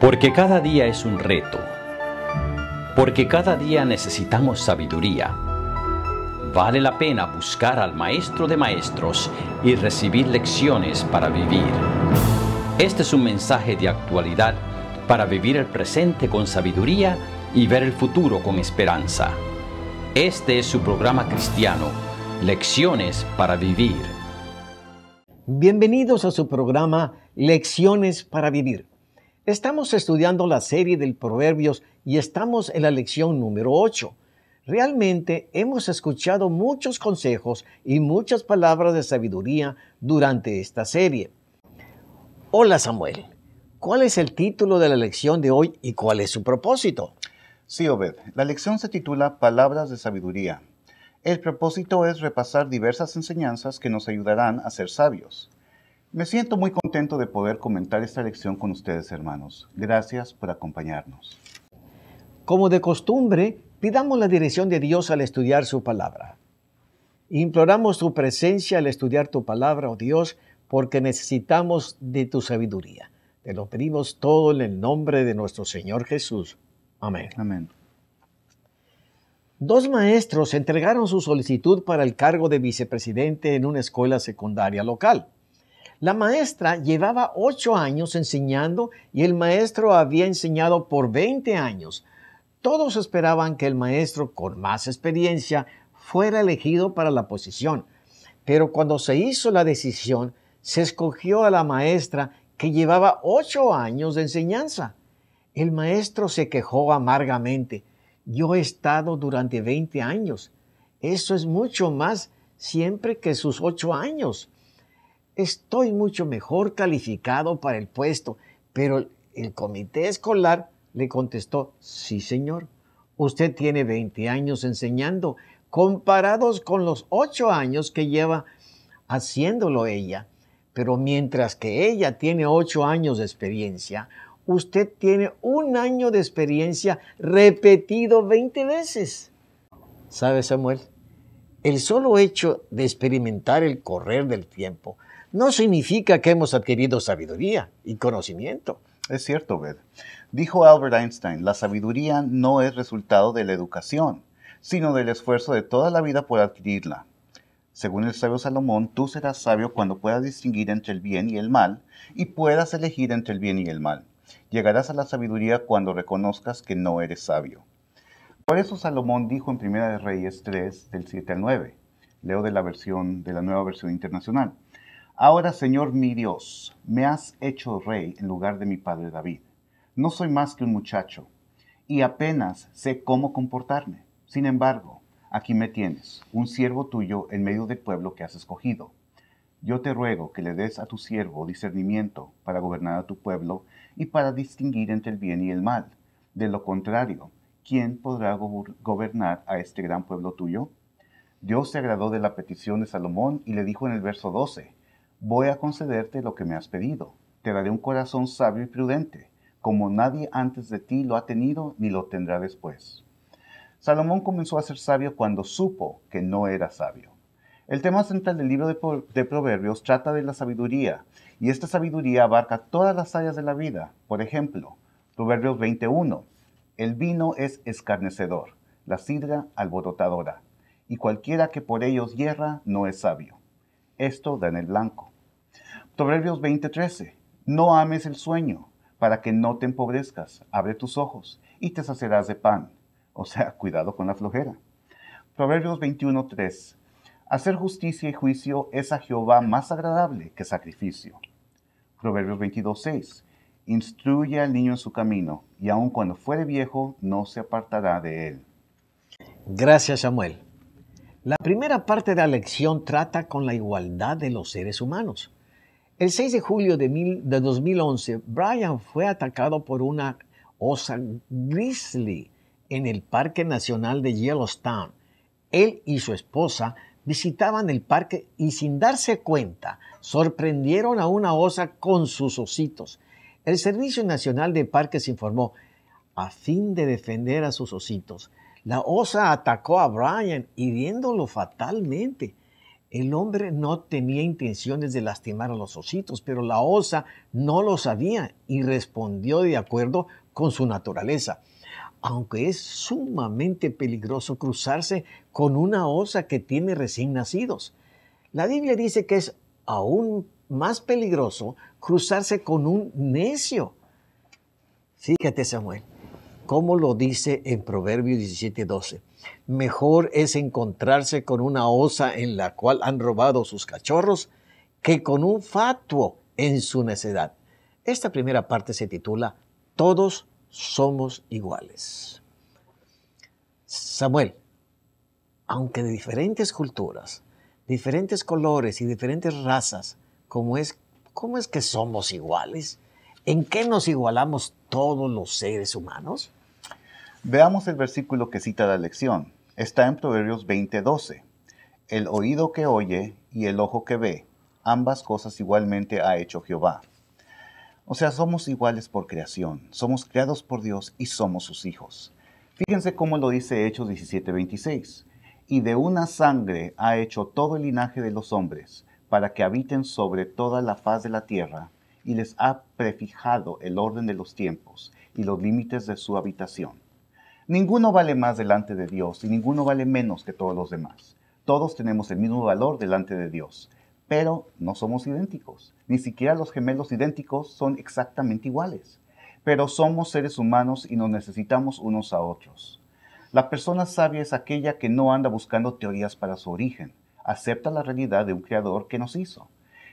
Porque cada día es un reto. Porque cada día necesitamos sabiduría. Vale la pena buscar al Maestro de Maestros y recibir lecciones para vivir. Este es un mensaje de actualidad para vivir el presente con sabiduría y ver el futuro con esperanza. Este es su programa cristiano, Lecciones para Vivir. Bienvenidos a su programa Lecciones para Vivir. Estamos estudiando la serie del Proverbios y estamos en la lección número 8. Realmente hemos escuchado muchos consejos y muchas palabras de sabiduría durante esta serie. Hola Samuel, ¿cuál es el título de la lección de hoy y cuál es su propósito? Sí, Obed, la lección se titula Palabras de Sabiduría. El propósito es repasar diversas enseñanzas que nos ayudarán a ser sabios. Me siento muy contento de poder comentar esta lección con ustedes, hermanos. Gracias por acompañarnos. Como de costumbre, pidamos la dirección de Dios al estudiar su palabra. Imploramos tu presencia al estudiar tu palabra, oh Dios, porque necesitamos de tu sabiduría. Te lo pedimos todo en el nombre de nuestro Señor Jesús. Amén. Amén. Dos maestros entregaron su solicitud para el cargo de vicepresidente en una escuela secundaria local. La maestra llevaba 8 años enseñando y el maestro había enseñado por 20 años. Todos esperaban que el maestro con más experiencia fuera elegido para la posición, pero cuando se hizo la decisión, se escogió a la maestra que llevaba 8 años de enseñanza. El maestro se quejó amargamente. Yo he estado durante 20 años. Eso es mucho más siempre que sus 8 años. Estoy mucho mejor calificado para el puesto, pero el comité escolar le contestó, sí señor, usted tiene 20 años enseñando, comparados con los 8 años que lleva haciéndolo ella. Pero mientras que ella tiene 8 años de experiencia, usted tiene 1 año de experiencia repetido 20 veces. ¿Sabe, Samuel? El solo hecho de experimentar el correr del tiempo no significa que hemos adquirido sabiduría y conocimiento. Es cierto, Obed. Dijo Albert Einstein, la sabiduría no es resultado de la educación, sino del esfuerzo de toda la vida por adquirirla. Según el sabio Salomón, tú serás sabio cuando puedas distinguir entre el bien y el mal, y puedas elegir entre el bien y el mal. Llegarás a la sabiduría cuando reconozcas que no eres sabio. Por eso Salomón dijo en 1 de Reyes 3, del 7 al 9. Leo de la nueva versión internacional. Ahora, Señor mi Dios, me has hecho rey en lugar de mi padre David. No soy más que un muchacho, y apenas sé cómo comportarme. Sin embargo, aquí me tienes, un siervo tuyo en medio del pueblo que has escogido. Yo te ruego que le des a tu siervo discernimiento para gobernar a tu pueblo y para distinguir entre el bien y el mal. De lo contrario, ¿quién podrá gobernar a este gran pueblo tuyo? Dios se agradó de la petición de Salomón y le dijo en el verso 12, voy a concederte lo que me has pedido. Te daré un corazón sabio y prudente, como nadie antes de ti lo ha tenido ni lo tendrá después. Salomón comenzó a ser sabio cuando supo que no era sabio. El tema central del libro de Proverbios trata de la sabiduría, y esta sabiduría abarca todas las áreas de la vida. Por ejemplo, Proverbios 21. El vino es escarnecedor, la sidra alborotadora, y cualquiera que por ellos hierra no es sabio. Esto da en el blanco. Proverbios 20:13. No ames el sueño, para que no te empobrezcas. Abre tus ojos y te saciarás de pan. O sea, cuidado con la flojera. Proverbios 21:3. Hacer justicia y juicio es a Jehová más agradable que sacrificio. Proverbios 22:6. Instruye al niño en su camino, y aun cuando fuere viejo, no se apartará de él. Gracias, Samuel. La primera parte de la lección trata con la igualdad de los seres humanos. El 6 de julio de 2011, Brian fue atacado por una osa grizzly en el Parque Nacional de Yellowstone. Él y su esposa visitaban el parque y sin darse cuenta, sorprendieron a una osa con sus ositos. El Servicio Nacional de Parques informó, a fin de defender a sus ositos, la osa atacó a Brian hiriéndolo fatalmente. El hombre no tenía intenciones de lastimar a los ositos, pero la osa no lo sabía y respondió de acuerdo con su naturaleza. Aunque es sumamente peligroso cruzarse con una osa que tiene recién nacidos. La Biblia dice que es aún más peligroso cruzarse con un necio. Fíjate, Samuel, cómo lo dice en Proverbios 17:12. Mejor es encontrarse con una osa en la cual han robado sus cachorros que con un fatuo en su necedad. Esta primera parte se titula Todos somos iguales. Samuel, aunque de diferentes culturas, diferentes colores y diferentes razas, ¿cómo es que somos iguales? ¿En qué nos igualamos todos los seres humanos? Veamos el versículo que cita la lección. Está en Proverbios 20:12. El oído que oye y el ojo que ve, ambas cosas igualmente ha hecho Jehová. O sea, somos iguales por creación, somos creados por Dios y somos sus hijos. Fíjense cómo lo dice Hechos 17:26. Y de una sangre ha hecho todo el linaje de los hombres, para que habiten sobre toda la faz de la tierra, y les ha prefijado el orden de los tiempos y los límites de su habitación. Ninguno vale más delante de Dios y ninguno vale menos que todos los demás. Todos tenemos el mismo valor delante de Dios, pero no somos idénticos. Ni siquiera los gemelos idénticos son exactamente iguales. Pero somos seres humanos y nos necesitamos unos a otros. La persona sabia es aquella que no anda buscando teorías para su origen. Acepta la realidad de un creador que nos hizo.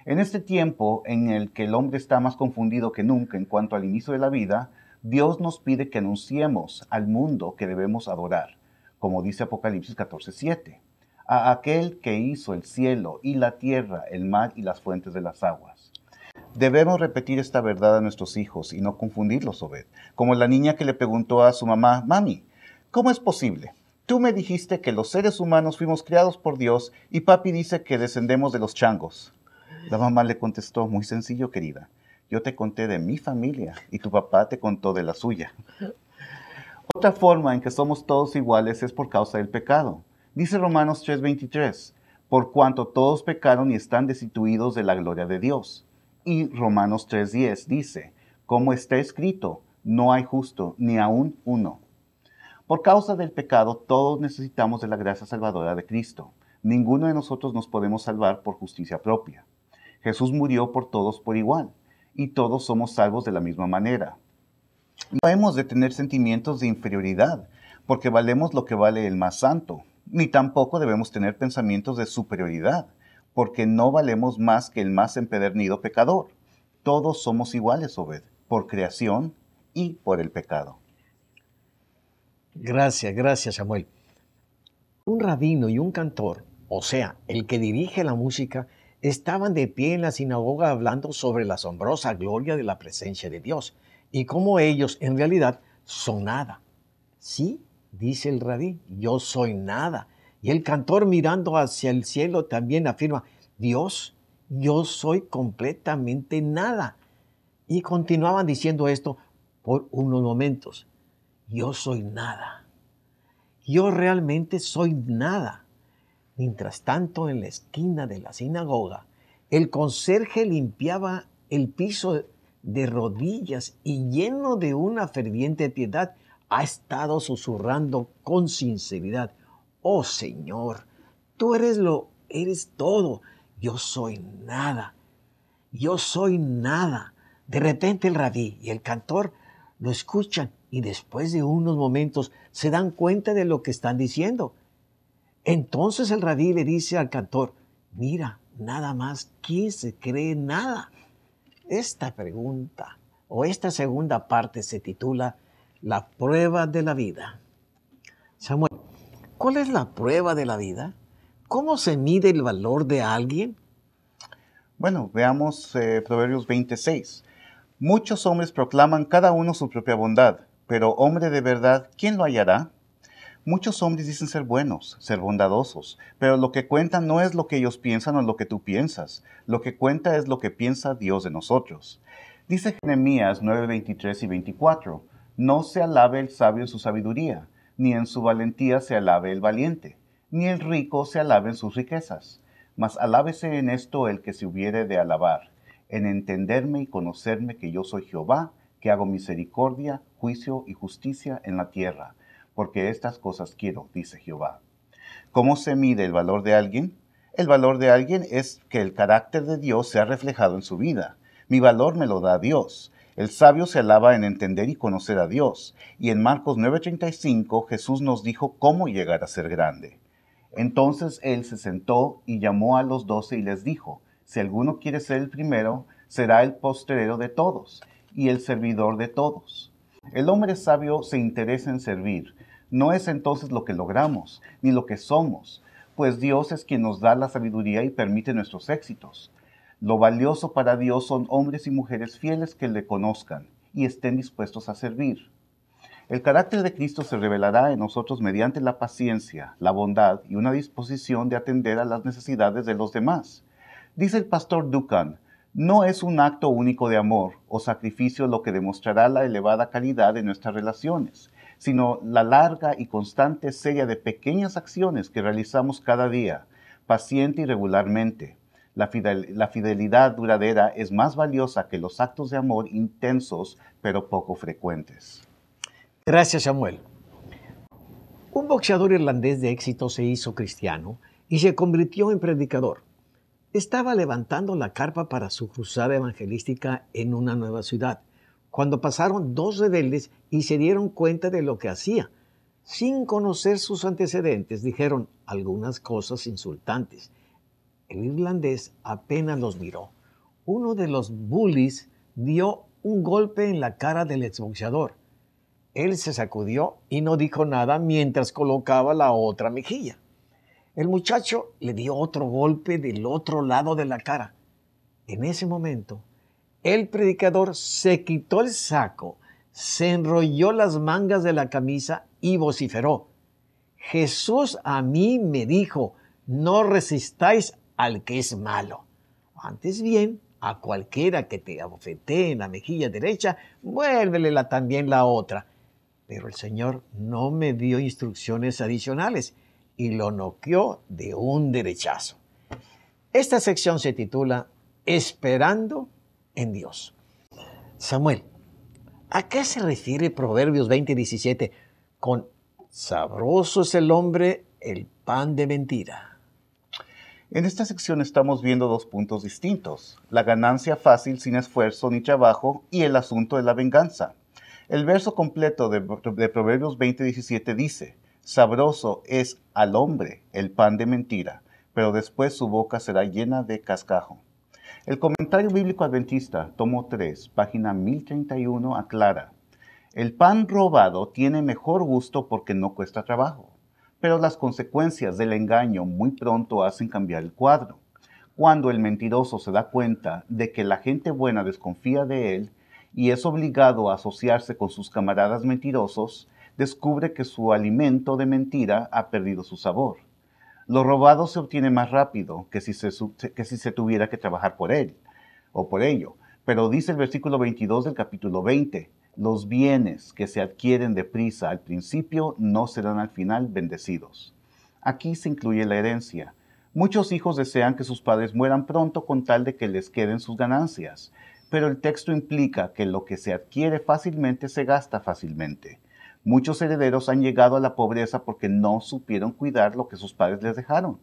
En este tiempo en el que el hombre está más confundido que nunca en cuanto al inicio de la vida, Dios nos pide que anunciemos al mundo que debemos adorar, como dice Apocalipsis 14:7, a aquel que hizo el cielo y la tierra, el mar y las fuentes de las aguas. Debemos repetir esta verdad a nuestros hijos y no confundirlos, Obed, como la niña que le preguntó a su mamá: Mami, ¿cómo es posible? Tú me dijiste que los seres humanos fuimos creados por Dios y papi dice que descendemos de los changos. La mamá le contestó: muy sencillo, querida. Yo te conté de mi familia y tu papá te contó de la suya. Otra forma en que somos todos iguales es por causa del pecado. Dice Romanos 3:23, por cuanto todos pecaron y están destituidos de la gloria de Dios. Y Romanos 3:10 dice, como está escrito, no hay justo, ni aún uno. Por causa del pecado, todos necesitamos de la gracia salvadora de Cristo. Ninguno de nosotros nos podemos salvar por justicia propia. Jesús murió por todos por igual, y todos somos salvos de la misma manera. No hemos de tener sentimientos de inferioridad, porque valemos lo que vale el más santo, ni tampoco debemos tener pensamientos de superioridad, porque no valemos más que el más empedernido pecador. Todos somos iguales, Obed, por creación y por el pecado. Gracias, Samuel. Un rabino y un cantor, o sea, el que dirige la música, estaban de pie en la sinagoga hablando sobre la asombrosa gloria de la presencia de Dios y cómo ellos en realidad son nada. Sí, dice el rabí, yo soy nada. Y el cantor mirando hacia el cielo también afirma, Dios, yo soy completamente nada. Y continuaban diciendo esto por unos momentos. Yo soy nada. Yo realmente soy nada. Mientras tanto, en la esquina de la sinagoga, el conserje limpiaba el piso de rodillas y lleno de una ferviente piedad, ha estado susurrando con sinceridad, oh Señor, tú eres todo, yo soy nada, yo soy nada. De repente el rabí y el cantor lo escuchan y después de unos momentos se dan cuenta de lo que están diciendo. Entonces el rabí le dice al cantor, mira, nada más, ¿quién se cree nada? Esta pregunta o esta segunda parte se titula La prueba de la vida. Samuel, ¿cuál es la prueba de la vida? ¿Cómo se mide el valor de alguien? Bueno, veamos Proverbios 26. Muchos hombres proclaman cada uno su propia bondad, pero hombre de verdad, ¿quién lo hallará? Muchos hombres dicen ser buenos, ser bondadosos, pero lo que cuenta no es lo que ellos piensan o lo que tú piensas. Lo que cuenta es lo que piensa Dios de nosotros. Dice Jeremías 9:23 y 24, no se alabe el sabio en su sabiduría, ni en su valentía se alabe el valiente, ni el rico se alabe en sus riquezas. Mas alábese en esto el que se hubiere de alabar, en entenderme y conocerme que yo soy Jehová, que hago misericordia, juicio y justicia en la tierra, porque estas cosas quiero, dice Jehová. ¿Cómo se mide el valor de alguien? El valor de alguien es que el carácter de Dios sea reflejado en su vida. Mi valor me lo da Dios. El sabio se alaba en entender y conocer a Dios. Y en Marcos 9:35 Jesús nos dijo cómo llegar a ser grande. Entonces él se sentó y llamó a los 12 y les dijo, si alguno quiere ser el primero, será el postrero de todos y el servidor de todos. El hombre sabio se interesa en servir. No es entonces lo que logramos, ni lo que somos, pues Dios es quien nos da la sabiduría y permite nuestros éxitos. Lo valioso para Dios son hombres y mujeres fieles que le conozcan y estén dispuestos a servir. El carácter de Cristo se revelará en nosotros mediante la paciencia, la bondad y una disposición de atender a las necesidades de los demás. Dice el pastor Duncan, no es un acto único de amor o sacrificio lo que demostrará la elevada calidad de nuestras relaciones, sino la larga y constante serie de pequeñas acciones que realizamos cada día, paciente y regularmente. La fidelidad duradera es más valiosa que los actos de amor intensos pero poco frecuentes. Gracias, Samuel. Un boxeador irlandés de éxito se hizo cristiano y se convirtió en predicador. Estaba levantando la carpa para su cruzada evangelística en una nueva ciudad, cuando pasaron dos rebeldes y se dieron cuenta de lo que hacía. Sin conocer sus antecedentes, dijeron algunas cosas insultantes. El irlandés apenas los miró. Uno de los bullies dio un golpe en la cara del exboxeador. Él se sacudió y no dijo nada mientras colocaba la otra mejilla. El muchacho le dio otro golpe del otro lado de la cara. En ese momento, el predicador se quitó el saco, se enrolló las mangas de la camisa y vociferó. Jesús a mí me dijo, no resistáis al que es malo. Antes bien, a cualquiera que te abofetee en la mejilla derecha, vuélvele también la otra. Pero el Señor no me dio instrucciones adicionales y lo noqueó de un derechazo. Esta sección se titula Esperando en Dios. Samuel, ¿a qué se refiere Proverbios 20:17 con sabroso es el hombre, el pan de mentira? En esta sección estamos viendo dos puntos distintos, la ganancia fácil sin esfuerzo ni trabajo y el asunto de la venganza. El verso completo de Proverbios 20:17 dice, sabroso es al hombre el pan de mentira, pero después su boca será llena de cascajo. El Comentario Bíblico Adventista, tomo 3, página 1031, aclara, el pan robado tiene mejor gusto porque no cuesta trabajo, pero las consecuencias del engaño muy pronto hacen cambiar el cuadro. Cuando el mentiroso se da cuenta de que la gente buena desconfía de él y es obligado a asociarse con sus camaradas mentirosos, descubre que su alimento de mentira ha perdido su sabor. Lo robado se obtiene más rápido que si se tuviera que trabajar por él o por ello. Pero dice el versículo 22 del capítulo 20, los bienes que se adquieren deprisa al principio no serán al final bendecidos. Aquí se incluye la herencia. Muchos hijos desean que sus padres mueran pronto con tal de que les queden sus ganancias, pero el texto implica que lo que se adquiere fácilmente se gasta fácilmente. Muchos herederos han llegado a la pobreza porque no supieron cuidar lo que sus padres les dejaron.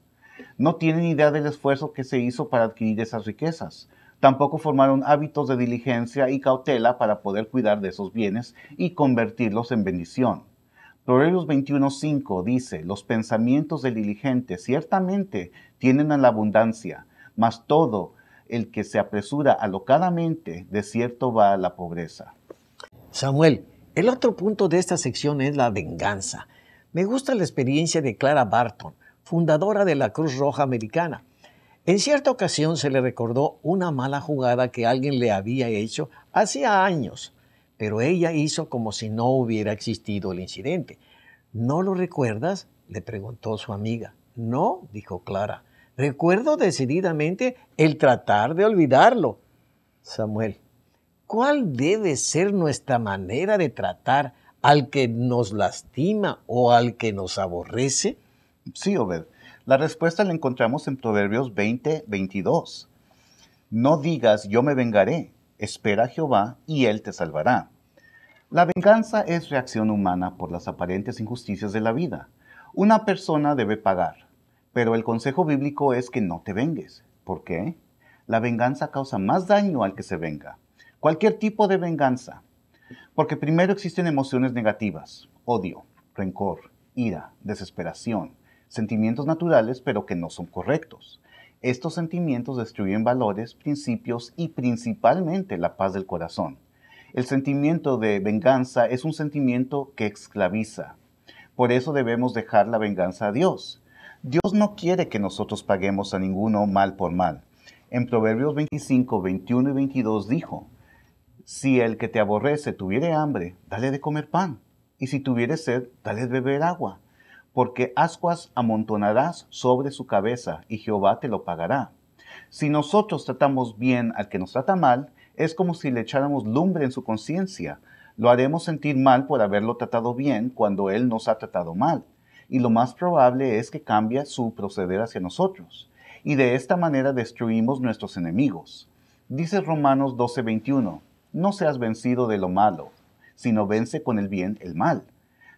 No tienen idea del esfuerzo que se hizo para adquirir esas riquezas. Tampoco formaron hábitos de diligencia y cautela para poder cuidar de esos bienes y convertirlos en bendición. Proverbios 21:5 dice, los pensamientos del diligente ciertamente tienen a la abundancia, mas todo el que se apresura alocadamente, de cierto va a la pobreza. Samuel, el otro punto de esta sección es la venganza. Me gusta la experiencia de Clara Barton, fundadora de la Cruz Roja Americana. En cierta ocasión se le recordó una mala jugada que alguien le había hecho hacía años, pero ella hizo como si no hubiera existido el incidente. ¿No lo recuerdas?, le preguntó su amiga. No, dijo Clara. Recuerdo decididamente el tratar de olvidarlo. Samuel, ¿cuál debe ser nuestra manera de tratar al que nos lastima o al que nos aborrece? Sí, Obed. La respuesta la encontramos en Proverbios 20:22. No digas yo me vengaré, espera a Jehová y él te salvará. La venganza es reacción humana por las aparentes injusticias de la vida. Una persona debe pagar, pero el consejo bíblico es que no te vengues. ¿Por qué? La venganza causa más daño al que se venga. Cualquier tipo de venganza. Porque primero existen emociones negativas, odio, rencor, ira, desesperación, sentimientos naturales pero que no son correctos. Estos sentimientos destruyen valores, principios y principalmente la paz del corazón. El sentimiento de venganza es un sentimiento que esclaviza. Por eso debemos dejar la venganza a Dios. Dios no quiere que nosotros paguemos a ninguno mal por mal. En Proverbios 25, 21 y 22 dijo, si el que te aborrece tuviere hambre, dale de comer pan, y si tuviere sed, dale de beber agua, porque ascuas amontonarás sobre su cabeza, y Jehová te lo pagará. Si nosotros tratamos bien al que nos trata mal, es como si le echáramos lumbre en su conciencia. Lo haremos sentir mal por haberlo tratado bien cuando él nos ha tratado mal, y lo más probable es que cambie su proceder hacia nosotros, y de esta manera destruimos nuestros enemigos. Dice Romanos 12:21, no seas vencido de lo malo, sino vence con el bien el mal.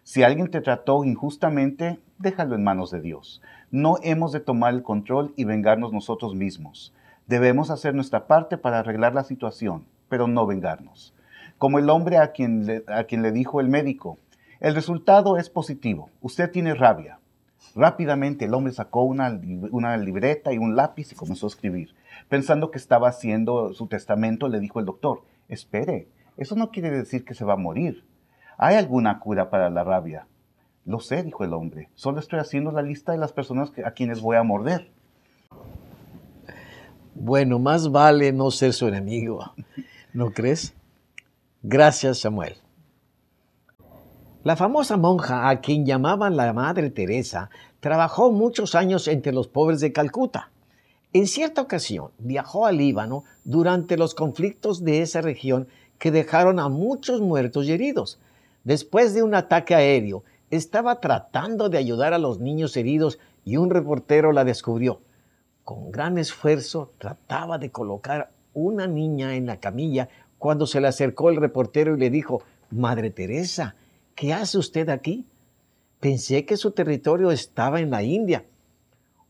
Si alguien te trató injustamente, déjalo en manos de Dios. No hemos de tomar el control y vengarnos nosotros mismos. Debemos hacer nuestra parte para arreglar la situación, pero no vengarnos. Como el hombre a quien le dijo el médico, el resultado es positivo, usted tiene rabia. Rápidamente el hombre sacó una libreta y un lápiz y comenzó a escribir. Pensando que estaba haciendo su testamento, le dijo el doctor, espere, eso no quiere decir que se va a morir. ¿Hay alguna cura para la rabia? Lo sé, dijo el hombre, solo estoy haciendo la lista de las personas a quienes voy a morder. Bueno, más vale no ser su enemigo, ¿no crees? Gracias, Samuel. La famosa monja, a quien llamaban la Madre Teresa, trabajó muchos años entre los pobres de Calcuta. En cierta ocasión viajó al Líbano durante los conflictos de esa región que dejaron a muchos muertos y heridos. Después de un ataque aéreo, estaba tratando de ayudar a los niños heridos y un reportero la descubrió. Con gran esfuerzo trataba de colocar una niña en la camilla cuando se le acercó el reportero y le dijo, Madre Teresa, ¿qué hace usted aquí? Pensé que su territorio estaba en la India.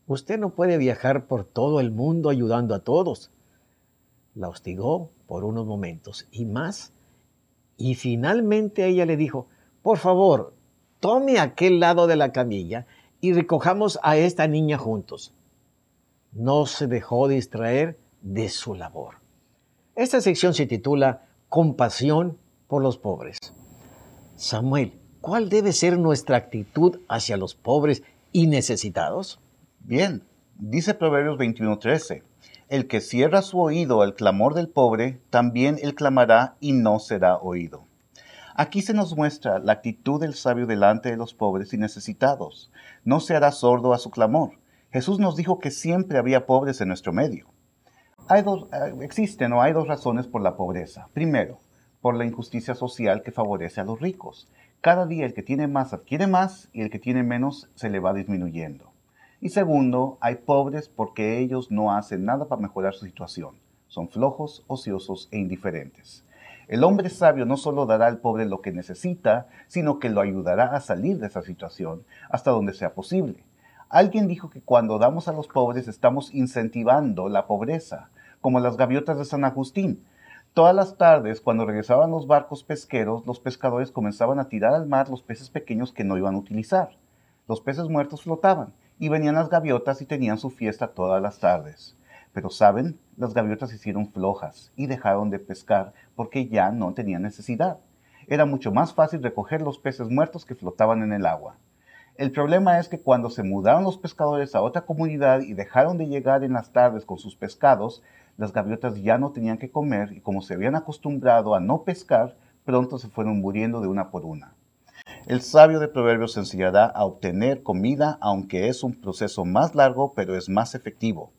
Usted no puede viajar por todo el mundo ayudando a todos. La hostigó por unos momentos y más. Y finalmente ella le dijo, por favor, tome aquel lado de la camilla y recojamos a esta niña juntos. No se dejó distraer de su labor. Esta sección se titula Compasión por los pobres. Samuel, ¿cuál debe ser nuestra actitud hacia los pobres y necesitados? Bien, dice Proverbios 21:13, el que cierra su oído al clamor del pobre, también él clamará y no será oído. Aquí se nos muestra la actitud del sabio delante de los pobres y necesitados. No se hará sordo a su clamor. Jesús nos dijo que siempre había pobres en nuestro medio. Hay dos razones por la pobreza. Primero, por la injusticia social que favorece a los ricos. Cada día el que tiene más adquiere más y el que tiene menos se le va disminuyendo. Y segundo, hay pobres porque ellos no hacen nada para mejorar su situación. Son flojos, ociosos e indiferentes. El hombre sabio no solo dará al pobre lo que necesita, sino que lo ayudará a salir de esa situación hasta donde sea posible. Alguien dijo que cuando damos a los pobres estamos incentivando la pobreza, como las gaviotas de San Agustín. Todas las tardes, cuando regresaban los barcos pesqueros, los pescadores comenzaban a tirar al mar los peces pequeños que no iban a utilizar. Los peces muertos flotaban y venían las gaviotas y tenían su fiesta todas las tardes. Pero, ¿saben? Las gaviotas se hicieron flojas y dejaron de pescar porque ya no tenían necesidad. Era mucho más fácil recoger los peces muertos que flotaban en el agua. El problema es que cuando se mudaron los pescadores a otra comunidad y dejaron de llegar en las tardes con sus pescados, las gaviotas ya no tenían que comer y como se habían acostumbrado a no pescar, pronto se fueron muriendo de una por una. El sabio de Proverbios se enseñará a obtener comida, aunque es un proceso más largo, pero es más efectivo.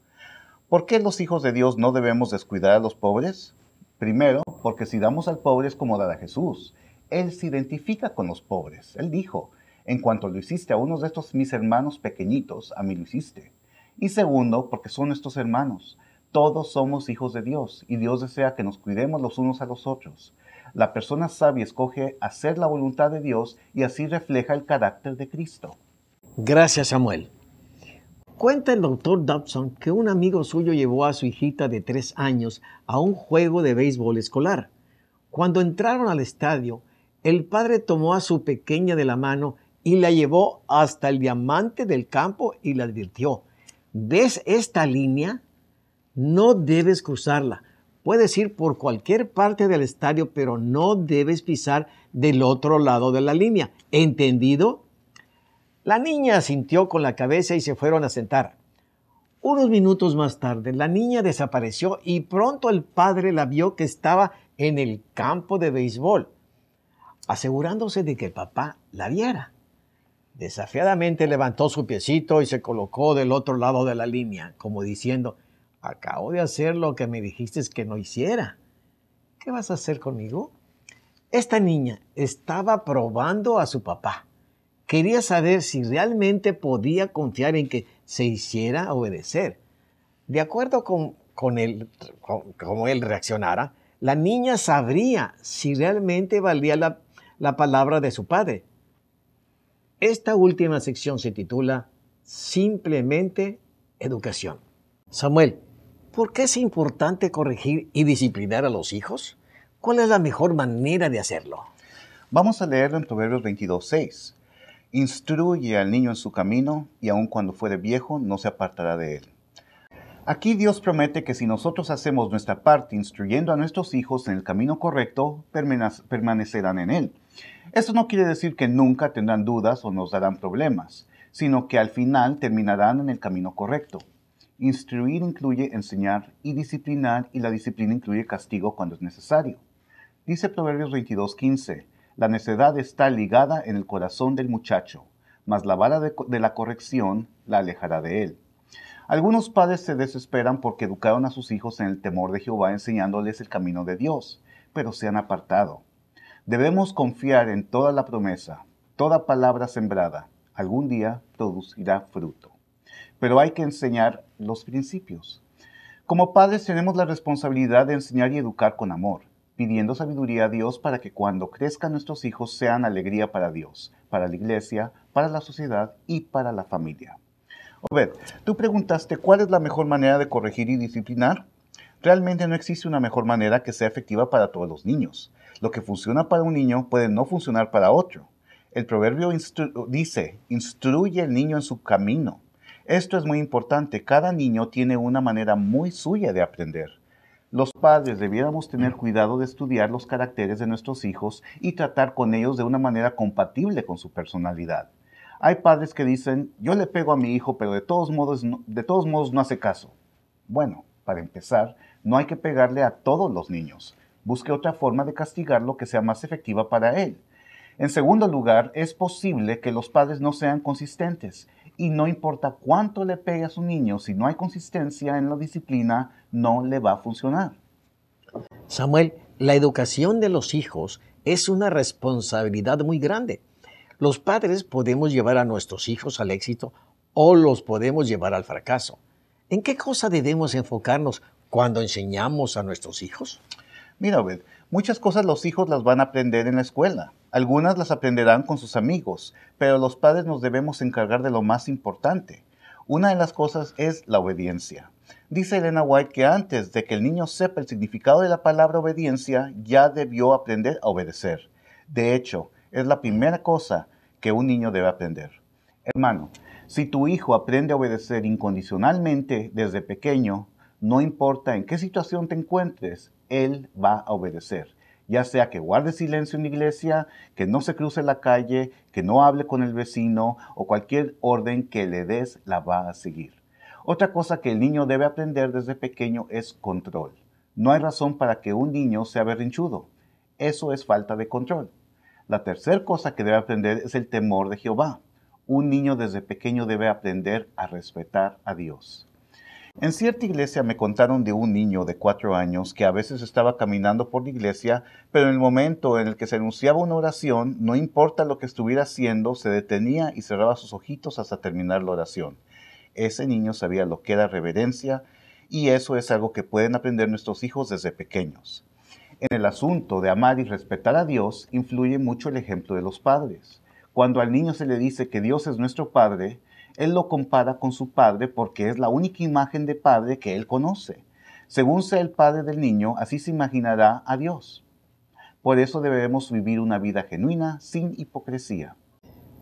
¿Por qué los hijos de Dios no debemos descuidar a los pobres? Primero, porque si damos al pobre es como dar a Jesús. Él se identifica con los pobres. Él dijo, En cuanto lo hiciste a uno de estos mis hermanos pequeñitos, a mí lo hiciste. Y segundo, porque son nuestros hermanos. Todos somos hijos de Dios y Dios desea que nos cuidemos los unos a los otros. La persona sabia escoge hacer la voluntad de Dios y así refleja el carácter de Cristo. Gracias, Samuel. Cuenta el doctor Dobson que un amigo suyo llevó a su hijita de 3 años a un juego de béisbol escolar. Cuando entraron al estadio, el padre tomó a su pequeña de la mano y la llevó hasta el diamante del campo y le advirtió: ¿ves esta línea? No debes cruzarla. Puedes ir por cualquier parte del estadio, pero no debes pisar del otro lado de la línea. ¿Entendido? La niña asintió con la cabeza y se fueron a sentar. Unos minutos más tarde, la niña desapareció y pronto el padre la vio que estaba en el campo de béisbol, asegurándose de que el papá la viera. Desafiadamente levantó su piecito y se colocó del otro lado de la línea, como diciendo: acabo de hacer lo que me dijiste que no hiciera. ¿Qué vas a hacer conmigo? Esta niña estaba probando a su papá. Quería saber si realmente podía confiar en que se hiciera obedecer. De acuerdo con cómo él reaccionara, la niña sabría si realmente valía la palabra de su padre. Esta última sección se titula Simplemente Educación. Samuel, ¿por qué es importante corregir y disciplinar a los hijos? ¿Cuál es la mejor manera de hacerlo? Vamos a leerlo en Proverbios 22:6. Instruye al niño en su camino, y aun cuando fuere viejo, no se apartará de él. Aquí Dios promete que si nosotros hacemos nuestra parte instruyendo a nuestros hijos en el camino correcto, permanecerán en él. Esto no quiere decir que nunca tendrán dudas o nos darán problemas, sino que al final terminarán en el camino correcto. Instruir incluye enseñar y disciplinar, y la disciplina incluye castigo cuando es necesario. Dice Proverbios 22:15, la necedad está ligada en el corazón del muchacho, mas la vara de la corrección la alejará de él. Algunos padres se desesperan porque educaron a sus hijos en el temor de Jehová, enseñándoles el camino de Dios, pero se han apartado. Debemos confiar en toda la promesa, toda palabra sembrada, algún día producirá fruto. Pero hay que enseñar los principios. Como padres tenemos la responsabilidad de enseñar y educar con amor, pidiendo sabiduría a Dios para que cuando crezcan nuestros hijos sean alegría para Dios, para la iglesia, para la sociedad y para la familia. Obed, tú preguntaste cuál es la mejor manera de corregir y disciplinar. Realmente no existe una mejor manera que sea efectiva para todos los niños. Lo que funciona para un niño puede no funcionar para otro. El proverbio dice, instruye al niño en su camino. Esto es muy importante. Cada niño tiene una manera muy suya de aprender. Los padres debiéramos tener cuidado de estudiar los caracteres de nuestros hijos y tratar con ellos de una manera compatible con su personalidad. Hay padres que dicen, yo le pego a mi hijo, pero de todos modos no hace caso. Bueno, para empezar, no hay que pegarle a todos los niños. Busque otra forma de castigarlo que sea más efectiva para él. En segundo lugar, es posible que los padres no sean consistentes. Y no importa cuánto le pegue a su niño, si no hay consistencia en la disciplina, no le va a funcionar. Samuel, la educación de los hijos es una responsabilidad muy grande. Los padres podemos llevar a nuestros hijos al éxito o los podemos llevar al fracaso. ¿En qué cosa debemos enfocarnos cuando enseñamos a nuestros hijos? Mira, Obed, muchas cosas los hijos las van a aprender en la escuela. Algunas las aprenderán con sus amigos, pero los padres nos debemos encargar de lo más importante. Una de las cosas es la obediencia. Dice Elena White que antes de que el niño sepa el significado de la palabra obediencia, ya debió aprender a obedecer. De hecho, es la primera cosa que un niño debe aprender. Hermano, si tu hijo aprende a obedecer incondicionalmente desde pequeño, no importa en qué situación te encuentres, él va a obedecer. Ya sea que guarde silencio en la iglesia, que no se cruce la calle, que no hable con el vecino o cualquier orden que le des, la va a seguir. Otra cosa que el niño debe aprender desde pequeño es control. No hay razón para que un niño sea berrinchudo. Eso es falta de control. La tercera cosa que debe aprender es el temor de Jehová. Un niño desde pequeño debe aprender a respetar a Dios. En cierta iglesia me contaron de un niño de 4 años que a veces estaba caminando por la iglesia, pero en el momento en el que se anunciaba una oración, no importa lo que estuviera haciendo, se detenía y cerraba sus ojitos hasta terminar la oración. Ese niño sabía lo que era reverencia, y eso es algo que pueden aprender nuestros hijos desde pequeños. En el asunto de amar y respetar a Dios, influye mucho el ejemplo de los padres. Cuando al niño se le dice que Dios es nuestro Padre, él lo compara con su padre porque es la única imagen de padre que él conoce. Según sea el padre del niño, así se imaginará a Dios. Por eso debemos vivir una vida genuina, sin hipocresía.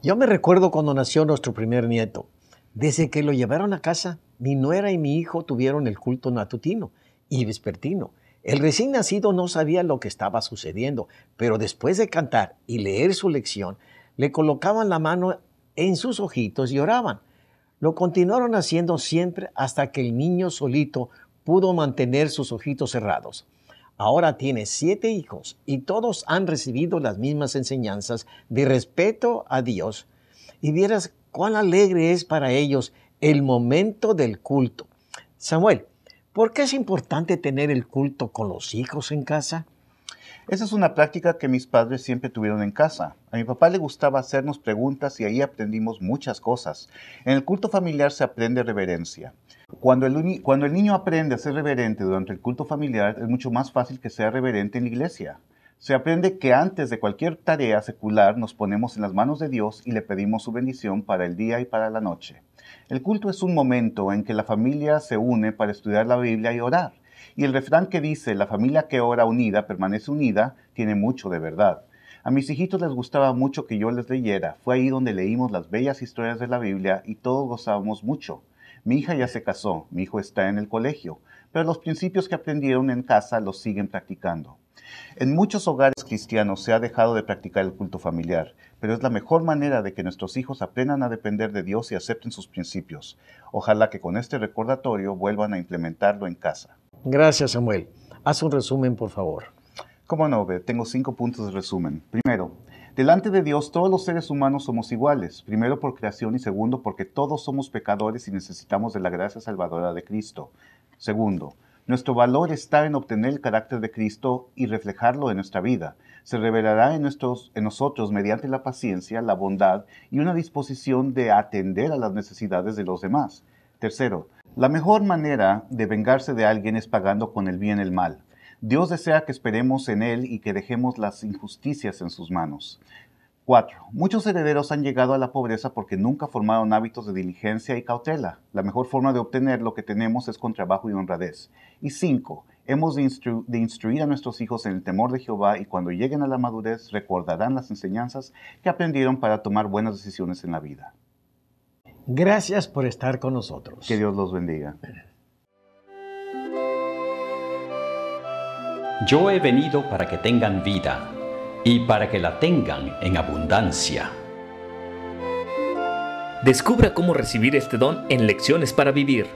Yo me recuerdo cuando nació nuestro primer nieto. Desde que lo llevaron a casa, mi nuera y mi hijo tuvieron el culto matutino y vespertino. El recién nacido no sabía lo que estaba sucediendo, pero después de cantar y leer su lección, le colocaban la mano en sus ojitos y oraban. Lo continuaron haciendo siempre hasta que el niño solito pudo mantener sus ojitos cerrados. Ahora tiene 7 hijos y todos han recibido las mismas enseñanzas de respeto a Dios. Y vieras cuán alegre es para ellos el momento del culto. Samuel, ¿por qué es importante tener el culto con los hijos en casa? Esa es una práctica que mis padres siempre tuvieron en casa. A mi papá le gustaba hacernos preguntas y ahí aprendimos muchas cosas. En el culto familiar se aprende reverencia. Cuando el niño aprende a ser reverente durante el culto familiar, es mucho más fácil que sea reverente en la iglesia. Se aprende que antes de cualquier tarea secular nos ponemos en las manos de Dios y le pedimos su bendición para el día y para la noche. El culto es un momento en que la familia se une para estudiar la Biblia y orar. Y el refrán que dice, la familia que ora unida permanece unida, tiene mucho de verdad. A mis hijitos les gustaba mucho que yo les leyera. Fue ahí donde leímos las bellas historias de la Biblia y todos gozábamos mucho. Mi hija ya se casó, mi hijo está en el colegio, pero los principios que aprendieron en casa los siguen practicando. En muchos hogares cristianos se ha dejado de practicar el culto familiar, pero es la mejor manera de que nuestros hijos aprendan a depender de Dios y acepten sus principios. Ojalá que con este recordatorio vuelvan a implementarlo en casa. Gracias, Samuel. Haz un resumen, por favor. Cómo no, tengo 5 puntos de resumen. Primero, delante de Dios todos los seres humanos somos iguales. Primero por creación y segundo porque todos somos pecadores y necesitamos de la gracia salvadora de Cristo. Segundo, nuestro valor está en obtener el carácter de Cristo y reflejarlo en nuestra vida. Se revelará en nosotros mediante la paciencia, la bondad y una disposición de atender a las necesidades de los demás. Tercero, la mejor manera de vengarse de alguien es pagando con el bien el mal. Dios desea que esperemos en Él y que dejemos las injusticias en sus manos. 4. Muchos herederos han llegado a la pobreza porque nunca formaron hábitos de diligencia y cautela. La mejor forma de obtener lo que tenemos es con trabajo y honradez. Y 5. Hemos de instruir a nuestros hijos en el temor de Jehová y cuando lleguen a la madurez recordarán las enseñanzas que aprendieron para tomar buenas decisiones en la vida. Gracias por estar con nosotros. Que Dios los bendiga. Yo he venido para que tengan vida y para que la tengan en abundancia. Descubra cómo recibir este don en Lecciones para Vivir.